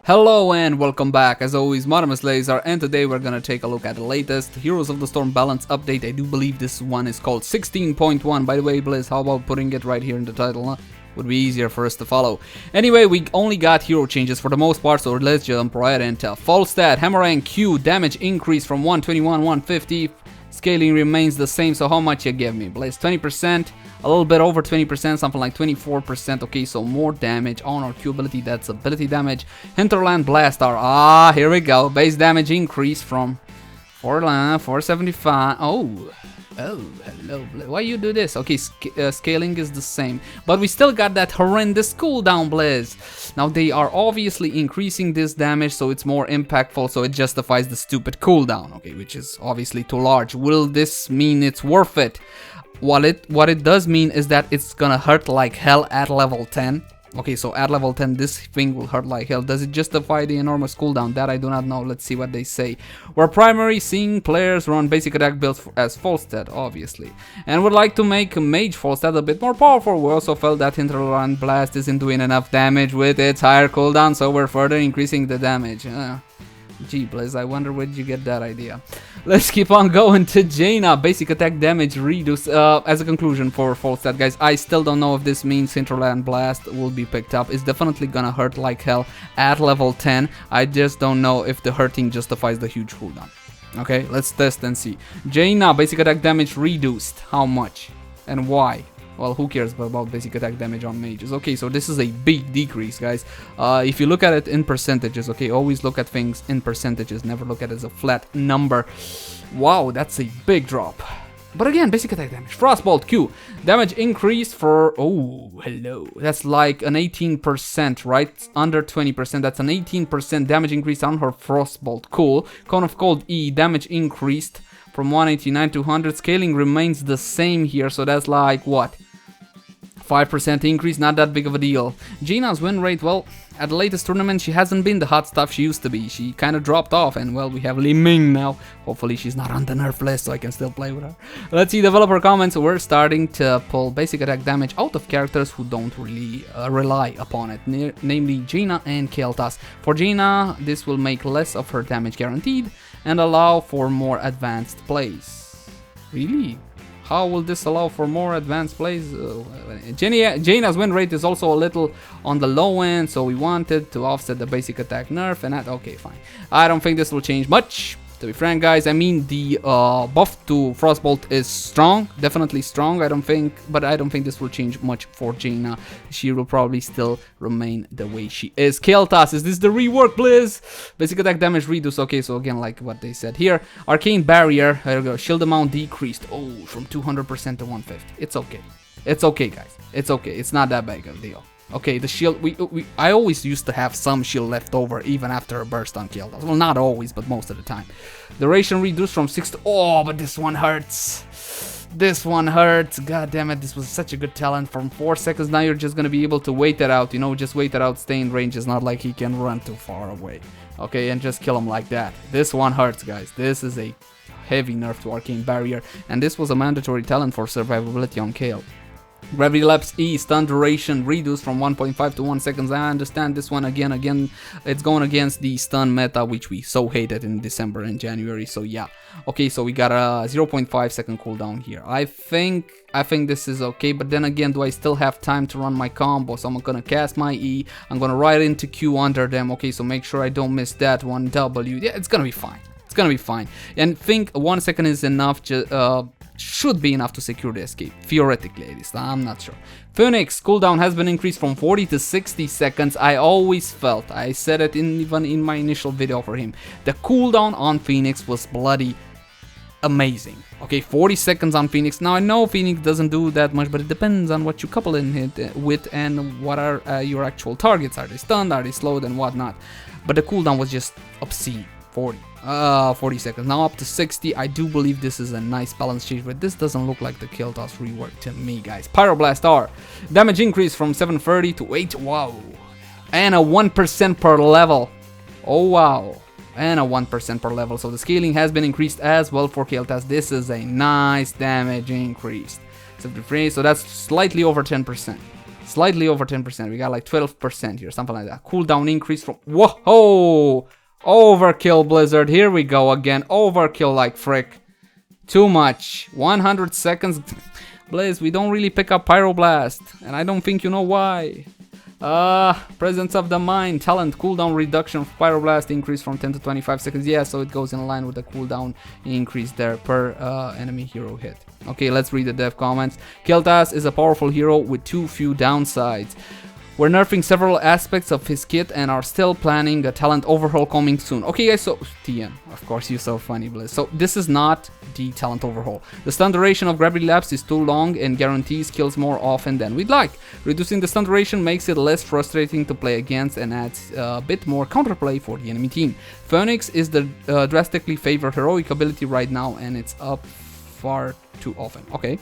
Hello and welcome back. As always, my name is Laser, and today we're gonna take a look at the latest Heroes of the Storm balance update. I do believe this one is called 16.1. By the way, Blizz, how about putting it right here in the title, huh? Would be easier for us to follow. Anyway, we only got hero changes for the most part, so let's jump right into Falstad. Hammer and Q damage increase from 121 150. Scaling remains the same, so how much you give me, Blizz? 20%, a little bit over 20%, something like 24%. Okay, so more damage on our Q ability, that's ability damage. Hinterland Blastar, here we go. Base damage increase from 475. Oh, hello. Why you do this? Okay, scaling is the same, but we still got that horrendous cooldown, Blizz. Now they are obviously increasing this damage, so it's more impactful, so it justifies the stupid cooldown. Okay, which is obviously too large. Will this mean it's worth it? What it does mean is that it's gonna hurt like hell at level 10. Okay, so at level 10 this thing will hurt like hell. Does it justify the enormous cooldown? That I do not know. Let's see what they say. We're primarily seeing players run basic attack builds as Falstad, obviously, and would like to make mage Falstad a bit more powerful. We also felt that Hinterland Blast isn't doing enough damage with its higher cooldown, so we're further increasing the damage. Gee, Blizz, I wonder where did you get that idea. Let's keep on going to Jaina. Basic attack damage reduce. As a conclusion for Falstad, guys, I still don't know if this means Hinterland Blast will be picked up. It's definitely gonna hurt like hell at level 10. I just don't know if the hurting justifies the huge cooldown. Okay, let's test and see. Jaina, basic attack damage reduced. How much? And why? Well, who cares about basic attack damage on mages? Okay, so this is a big decrease, guys. If you look at it in percentages, okay, always look at things in percentages. Never look at it as a flat number. Wow, that's a big drop. But again, basic attack damage. Frostbolt Q. Damage increased for... Oh, hello. That's like an 18%, right? Under 20%. That's an 18% damage increase on her Frostbolt. Cool. Cone of Cold E. Damage increased from 189 to 100. Scaling remains the same here, so that's like, what? 5% increase, not that big of a deal. Jaina's win rate, well, at the latest tournament, she hasn't been the hot stuff she used to be. She kind of dropped off, and well, we have Li Ming now. Hopefully she's not on the nerf list, so I can still play with her. Let's see developer comments. We're starting to pull basic attack damage out of characters who don't really rely upon it, namely Jaina and Kael'thas. For Jaina, this will make less of her damage guaranteed and allow for more advanced plays. Really? How will this allow for more advanced plays? Jaina's win rate is also a little on the low end, so we wanted to offset the basic attack nerf, and that, okay, fine. I don't think this will change much, to be frank, guys. I mean, the buff to Frostbolt is strong, definitely strong. I don't think this will change much for Jaina. She will probably still remain the way she is. Kael'thas, is this the rework, Blizz? Basic attack damage reduce. Okay, so again, like what they said here. Arcane barrier, there we go. Shield amount decreased. Oh, from 200% to 150. It's okay. It's okay, guys. It's okay. It's not that big of a deal. Okay, the shield, I always used to have some shield left over even after a burst on Kael'thas. Well, not always, but most of the time. Duration reduced from 6 to... Oh, but this one hurts. This one hurts. God damn it, this was such a good talent. From 4 seconds, now you're just gonna be able to wait it out. You know, just wait it out, stay in range. It's not like he can run too far away. Okay, and just kill him like that. This one hurts, guys. This is a heavy nerf to Arcane Barrier. And this was a mandatory talent for survivability on Kael. Gravity Lapse E, stun duration reduced from 1.5 to 1 seconds. I understand this one again, it's going against the stun meta, which we so hated in December and January, so yeah. Okay, so we got a 0.5 second cooldown here. I think this is okay, but then again, do I still have time to run my combo? So I'm gonna cast my E, I'm gonna ride into Q under them. Okay, so make sure I don't miss that one. W, yeah, it's gonna be fine. It's gonna be fine. And think 1 second is enough, should be enough to secure the escape, theoretically at least. I'm not sure. Phoenix cooldown has been increased from 40 to 60 seconds. I always felt, I said it even in my initial video for him, the cooldown on Phoenix was bloody amazing. Okay, 40 seconds on Phoenix. Now I know Phoenix doesn't do that much, but it depends on what you couple it with and what are your actual targets. Are they stunned, are they slowed, and whatnot. But the cooldown was just obscene. 40 seconds, now up to 60. I do believe this is a nice balance change, but this doesn't look like the Kael'thas rework to me, guys. Pyroblast R, damage increase from 730 to 8, wow, and a 1% per level. Oh wow, and a 1% per level, so the scaling has been increased as well for Kael'thas. This is a nice damage increase. 73, so that's slightly over 10%. Slightly over 10%. We got like 12% here, something like that. Cooldown increase from... Whoa! Overkill, Blizzard. Here we go again. Overkill like frick. Too much. 100 seconds. Blizz, we don't really pick up Pyroblast. And I don't think you know why. Presence of the Mind. Talent cooldown reduction for Pyroblast increase from 10 to 25 seconds. Yeah, so it goes in line with the cooldown increase there per enemy hero hit. Okay, let's read the dev comments. Kael'thas is a powerful hero with too few downsides. We're nerfing several aspects of his kit and are still planning a talent overhaul coming soon. Okay guys, so TN, of course, you're so funny, Blizz. So this is not the talent overhaul. The stun duration of Gravity Lapse is too long and guarantees kills more often than we'd like. Reducing the stun duration makes it less frustrating to play against and adds a bit more counterplay for the enemy team. Phoenix is the drastically favored heroic ability right now and it's up far too often. Okay.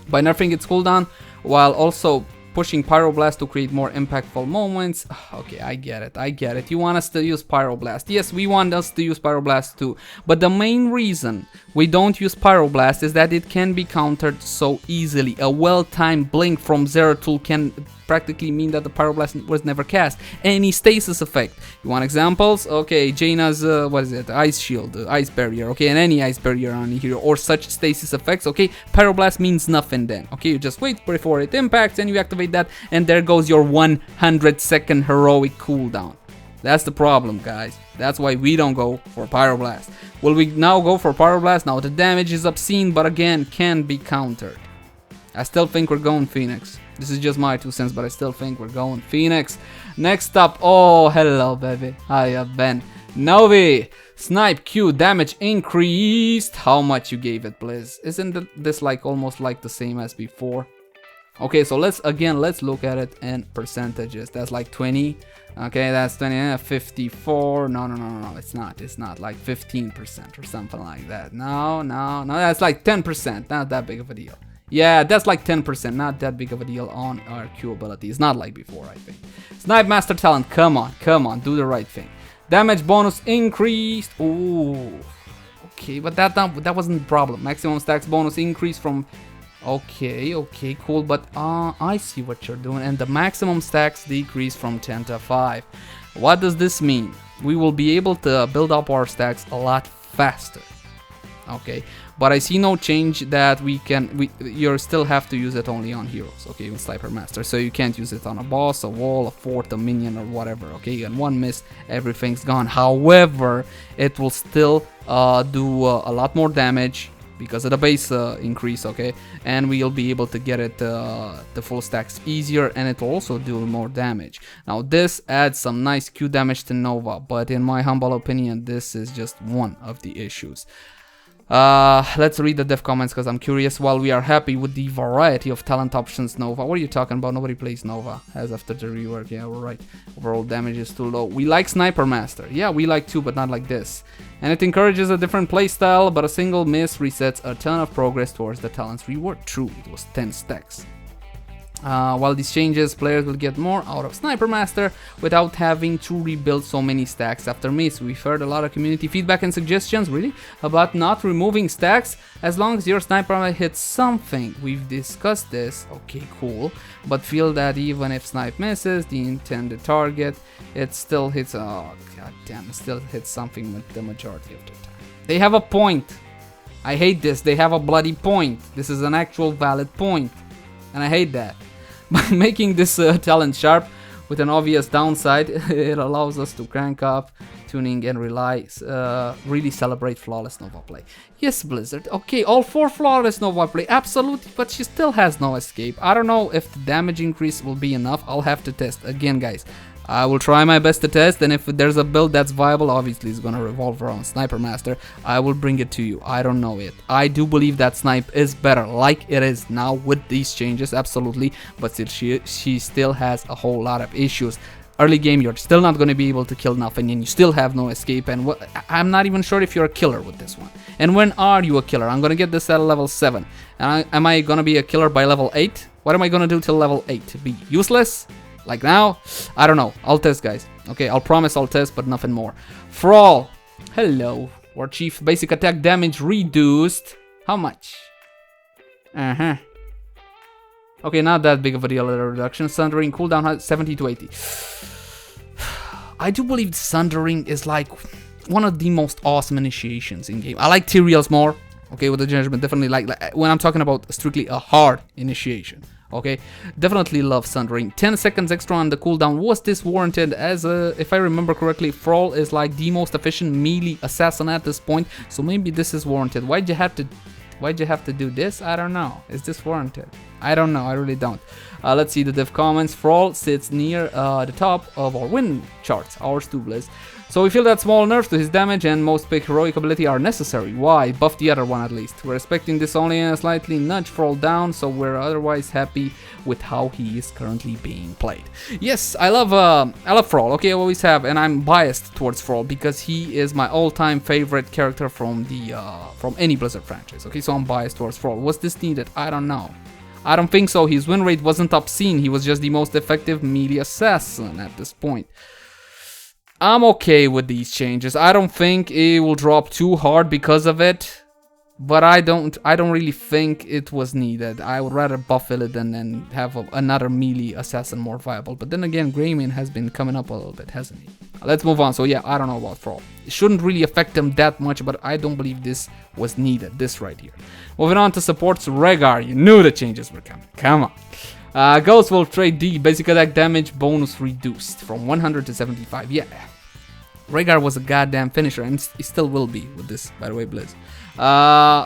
By nerfing its cooldown while also pushing Pyroblast to create more impactful moments. Okay, I get it. You want us to use Pyroblast. Yes, we want us to use Pyroblast too. But the main reason we don't use Pyroblast is that it can be countered so easily. A well-timed blink from Zeratul can practically mean that the Pyroblast was never cast. Any stasis effect. You want examples? Okay, Jaina's, what is it? Ice Shield, Ice Barrier. Okay, and any Ice Barrier on here or such stasis effects. Okay, Pyroblast means nothing then. Okay, you just wait before it impacts and you activate that and there goes your 100-second heroic cooldown. That's the problem, guys. That's why we don't go for Pyroblast. Will we now go for Pyroblast? Now the damage is obscene, but again, can be countered. I still think we're going Phoenix. This is just my 2 cents, but I still think we're going Phoenix. Next up, oh, hello, baby. Hiya, Ben. Novi. Snipe Q damage increased. How much you gave it, Blizz? Isn't this like almost like the same as before? Okay, so let's look at it in percentages. That's like 20. Okay, that's 20, 54. No, it's not like 15% or something like that. No, that's like 10%. Not that big of a deal. Yeah, that's like 10%, not that big of a deal on our Q ability. It's not like before, I think. Snipe Master Talent, come on, do the right thing. Damage bonus increased. Ooh, okay, but that wasn't the problem. Maximum stacks bonus increase from... Okay, cool, but I see what you're doing. And the maximum stacks decrease from 10 to 5. What does this mean? We will be able to build up our stacks a lot faster. Okay, but I see no change that you still have to use it only on heroes, okay, with Sniper Master. So you can't use it on a boss, a wall, a fort, a minion, or whatever, okay, and one miss, everything's gone. However, it will still do a lot more damage because of the base increase, okay, and we'll be able to get it the full stacks easier, and it will also do more damage. Now this adds some nice Q damage to Nova, but in my humble opinion, this is just one of the issues. Let's read the dev comments because I'm curious. While we are happy with the variety of talent options Nova, what are you talking about? Nobody plays Nova as after the rework. Yeah, we're right. Overall damage is too low. We like Sniper Master. Yeah, we like too, but not like this. And it encourages a different playstyle, but a single miss resets a ton of progress towards the talent's reward. True, it was 10 stacks. While these changes, players will get more out of Sniper Master without having to rebuild so many stacks after miss. We've heard a lot of community feedback and suggestions, really, about not removing stacks as long as your Sniper hits something. We've discussed this, okay, cool, but feel that even if Snipe misses the intended target, it still hits, oh god damn, it still hits something with the majority of the time. They have a point. I hate this, they have a bloody point. This is an actual valid point, and I hate that. By making this talent sharp with an obvious downside, it allows us to crank up tuning and really celebrate flawless Nova play. Yes, Blizzard, okay, all for flawless Nova play, absolutely, but she still has no escape. I don't know if the damage increase will be enough. I'll have to test again, guys. I will try my best to test, and if there's a build that's viable, obviously it's gonna revolve around Sniper Master, I will bring it to you. I don't know it. I do believe that Snipe is better, like it is now with these changes, absolutely, but still she still has a whole lot of issues. Early game, you're still not gonna be able to kill nothing, and you still have no escape, and I'm not even sure if you're a killer with this one. And when are you a killer? I'm gonna get this at level 7. And am I gonna be a killer by level 8? What am I gonna do till level 8? Be useless? Like now? I don't know. I'll test, guys. Okay, I'll promise I'll test, but nothing more. Thrall. Hello. War Chief. Basic attack damage reduced. How much? Okay, not that big of a deal, reduction. Sundering cooldown 70 to 80. I do believe Sundering is like one of the most awesome initiations in game. I like Tyrael's more, okay, with the judgment. Definitely like when I'm talking about strictly a hard initiation. Okay, definitely love Sundering. 10 seconds extra on the cooldown. Was this warranted? As if I remember correctly, Thrall is like the most efficient melee assassin at this point, so maybe this is warranted. Why'd you have to do this? I don't know. Is this warranted? I don't know. I really don't. Let's see the div comments. Thrall sits near the top of our win charts. Ours too, Blizz. So we feel that small nerfs to his damage and most big heroic ability are necessary. Why? Buff the other one at least. We're expecting this only and slightly nudge Thrall down, so we're otherwise happy with how he is currently being played. Yes, I love Thrall. Okay, I always have, and I'm biased towards Thrall because he is my all-time favorite character from the from any Blizzard franchise. Okay, so I'm biased towards Thrall. Was this needed? I don't know. I don't think so. His win rate wasn't obscene. He was just the most effective melee assassin at this point. I'm okay with these changes. I don't think it will drop too hard because of it, but I don't really think it was needed. I would rather buff it than have another melee assassin more viable. But then again, Greyman has been coming up a little bit, hasn't he? Let's move on. So yeah, I don't know about Thrall. It shouldn't really affect him that much, but I don't believe this was needed. This right here. Moving on to supports Rehgar. You knew the changes were coming. Come on. Ghost will trade D. Basic attack damage bonus reduced from 100 to 75. Yeah. Rehgar was a goddamn finisher, and he still will be with this, by the way, Blizz.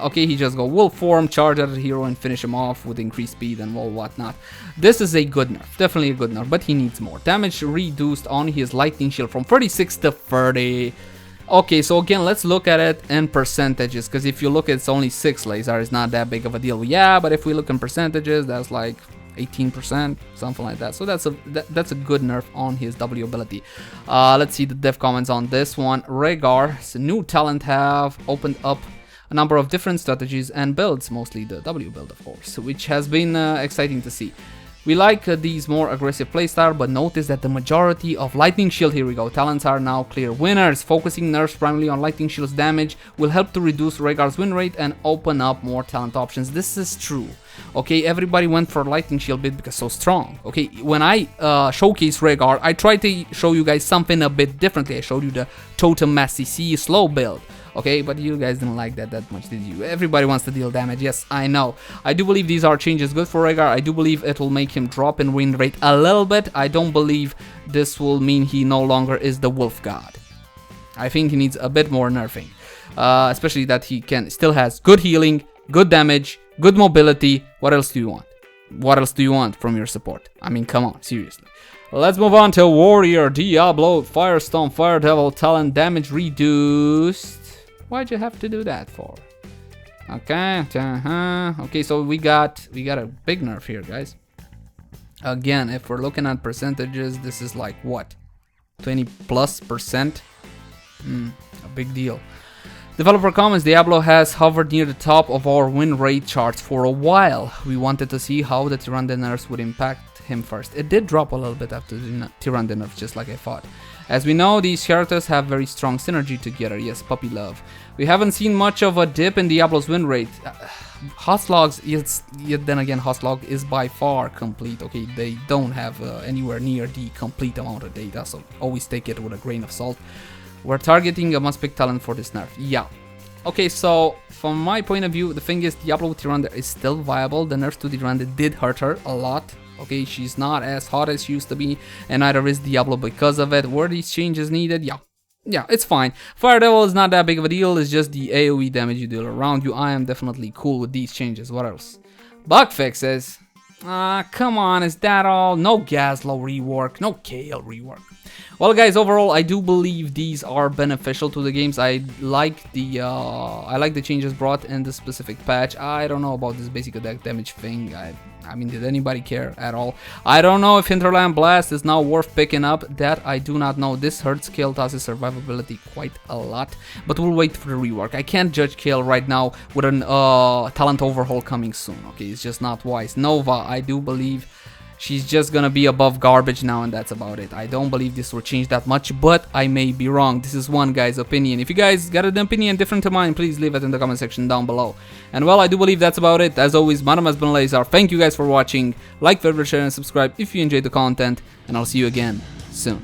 Okay, he just go wolf form, charge at a hero, and finish him off with increased speed and all whatnot. This is a good nerf, definitely a good nerf, but he needs more. Damage reduced on his lightning shield from 36 to 30. Okay, so again, let's look at it in percentages, because if you look at it's only 6 Leyzar, it's not that big of a deal. Yeah, but if we look in percentages, that's like 18%, something like that. So that's a good nerf on his W ability. Let's see the dev comments on this one. Rehgar's new talent have opened up a number of different strategies and builds, mostly the W build, of course, which has been exciting to see. We like these more aggressive playstyle, but notice that the majority of Lightning Shield, here we go, talents are now clear winners. Focusing nerfs primarily on Lightning Shield's damage will help to reduce Rehgar's win rate and open up more talent options. This is true. Okay, everybody went for Lightning Shield bit because so strong. Okay, when I showcase Rehgar, I tried to show you guys something a bit differently. I showed you the Totem Mass CC slow build. Okay, but you guys didn't like that much, did you? Everybody wants to deal damage, yes, I know. I do believe these are changes good for Rehgar. I do believe it will make him drop in win rate a little bit. I don't believe this will mean he no longer is the Wolf God. I think he needs a bit more nerfing. Especially that he still has good healing, good damage, good mobility. What else do you want? What else do you want from your support? I mean, come on, seriously. Let's move on to Warrior Diablo Firestorm Fire Devil talent damage reduced. Why'd you have to do that for? Okay, okay, so we got a big nerf here, guys. Again, if we're looking at percentages, this is like what, 20+%? A big deal. Developer comments, Diablo has hovered near the top of our win rate charts for a while. We wanted to see how the Tyrande nerfs would impact him first. It did drop a little bit after the Tyrande nerfs, just like I thought. As we know, these characters have very strong synergy together. Yes, puppy love. We haven't seen much of a dip in Diablo's win rate. Hostlogs, yet then again, Hostlog is by far complete. Okay, they don't have anywhere near the complete amount of data, so always take it with a grain of salt. We're targeting a must-pick talent for this nerf. Yeah. Okay, so from my point of view, the thing is, Diablo with Tyrande is still viable. The nerfs to Tyrande did hurt her a lot. Okay, she's not as hot as she used to be, and neither is Diablo because of it. Were these changes needed? Yeah, it's fine. Fire Devil is not that big of a deal. It's just the AoE damage you deal around you. I am definitely cool with these changes. What else? Bug fixes. Come on, is that all? No Gazlowe rework, no Kael rework. Well, guys, overall, I do believe these are beneficial to the games. I like the changes brought in the specific patch. I don't know about this basic attack damage thing. I mean, did anybody care at all? I don't know if Hinterland Blast is now worth picking up. That I do not know. This hurts Kael'thas' survivability quite a lot, but we'll wait for the rework. I can't judge Kael right now with an talent overhaul coming soon. Okay, it's just not wise. Nova, I do believe She's just gonna be above garbage now, and that's about it. I don't believe this will change that much, but I may be wrong. This is one guy's opinion. If you guys got an opinion different to mine, please leave it in the comment section down below. And well, I do believe that's about it. As always, my name has been Leyzar. Thank you guys for watching. Like, favorite, share, and subscribe if you enjoyed the content, and I'll see you again soon.